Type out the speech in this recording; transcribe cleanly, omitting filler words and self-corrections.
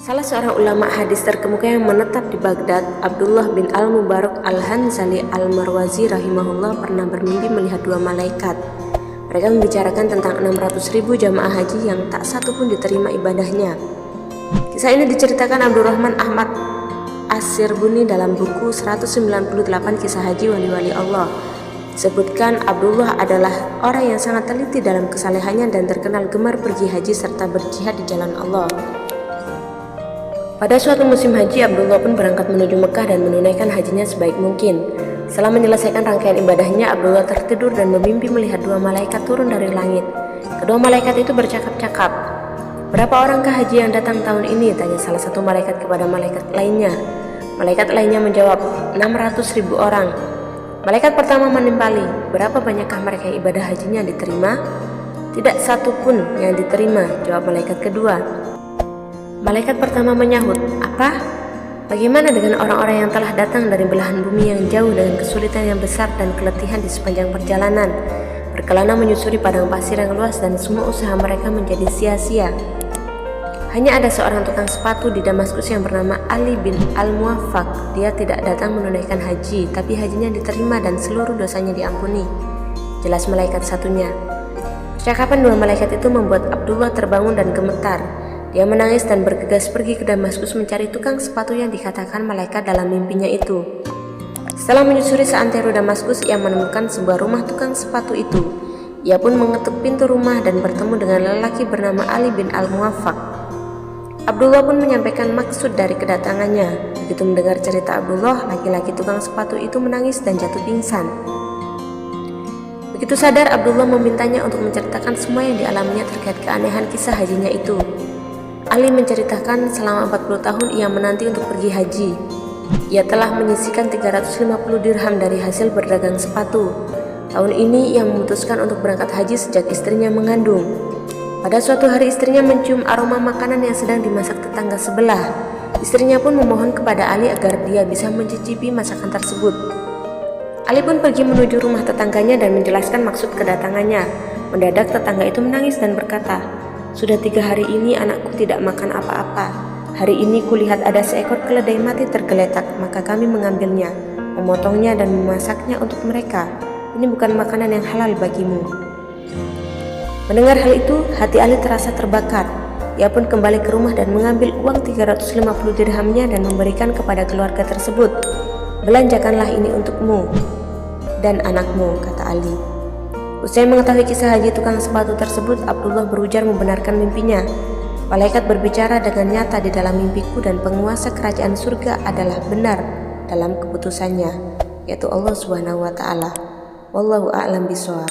Salah seorang ulama hadis terkemuka yang menetap di Baghdad, Abdullah bin Al-Mubarak Al-Hanzali Al-Marwazi rahimahullah pernah bermimpi melihat dua malaikat. Mereka membicarakan tentang 600.000 jamaah haji yang tak satu pun diterima ibadahnya. Kisah ini diceritakan Abdurrahman Ahmad As-Sirbuni dalam buku 198 Kisah Haji Wali-Wali Allah. Disebutkan Abdullah adalah orang yang sangat teliti dalam kesalehannya dan terkenal gemar pergi haji serta berjihad di jalan Allah. Pada suatu musim haji, Abdullah pun berangkat menuju Mekah dan menunaikan hajinya sebaik mungkin. Setelah menyelesaikan rangkaian ibadahnya, Abdullah tertidur dan bermimpi melihat dua malaikat turun dari langit. Kedua malaikat itu bercakap-cakap. "Berapa orangkah haji yang datang tahun ini?" tanya salah satu malaikat kepada malaikat lainnya. Malaikat lainnya menjawab, 600.000 orang. Malaikat pertama menimpali, "Berapa banyakkah mereka ibadah hajinya diterima?" "Tidak satu pun yang diterima," jawab malaikat kedua. Malaikat pertama menyahut, "Apa? Bagaimana dengan orang-orang yang telah datang dari belahan bumi yang jauh dengan kesulitan yang besar dan keletihan di sepanjang perjalanan, berkelana menyusuri padang pasir yang luas dan semua usaha mereka menjadi sia-sia? Hanya ada seorang tukang sepatu di Damaskus yang bernama Ali bin Al-Muwaffaq. Dia tidak datang menunaikan haji, tapi hajinya diterima dan seluruh dosanya diampuni," jelas malaikat satunya. Percakapan dua malaikat itu membuat Abdullah terbangun dan gemetar. Dia menangis dan bergegas pergi ke Damaskus mencari tukang sepatu yang dikatakan malaikat dalam mimpinya itu. Setelah menyusuri seantero Damaskus, ia menemukan sebuah rumah tukang sepatu itu. Ia pun mengetuk pintu rumah dan bertemu dengan lelaki bernama Ali bin Al-Muwaffaq. Abdullah pun menyampaikan maksud dari kedatangannya. Begitu mendengar cerita Abdullah, laki-laki tukang sepatu itu menangis dan jatuh pingsan. Begitu sadar, Abdullah memintanya untuk menceritakan semua yang dialaminya terkait keanehan kisah hajinya itu. Ali menceritakan selama 40 tahun ia menanti untuk pergi haji. Ia telah menyisihkan 350 dirham dari hasil berdagang sepatu. Tahun ini ia memutuskan untuk berangkat haji sejak istrinya mengandung. Pada suatu hari istrinya mencium aroma makanan yang sedang dimasak tetangga sebelah. Istrinya pun memohon kepada Ali agar dia bisa mencicipi masakan tersebut. Ali pun pergi menuju rumah tetangganya dan menjelaskan maksud kedatangannya. Mendadak tetangga itu menangis dan berkata, "Sudah 3 hari ini anakku tidak makan apa-apa. Hari ini kulihat ada seekor keledai mati tergeletak, maka kami mengambilnya, memotongnya dan memasaknya untuk mereka. Ini bukan makanan yang halal bagimu." Mendengar hal itu, hati Ali terasa terbakar. Ia pun kembali ke rumah dan mengambil uang 350 dirhamnya dan memberikan kepada keluarga tersebut. "Belanjakanlah ini untukmu dan anakmu," kata Ali. Usai mengetahui kisah haji tukang sepatu tersebut, Abdullah berujar membenarkan mimpinya. Malaikat berbicara dengan nyata di dalam mimpiku dan penguasa kerajaan surga adalah benar dalam keputusannya, yaitu Allah Subhanahu wa Ta'ala. Wallahu a'lam bishawab.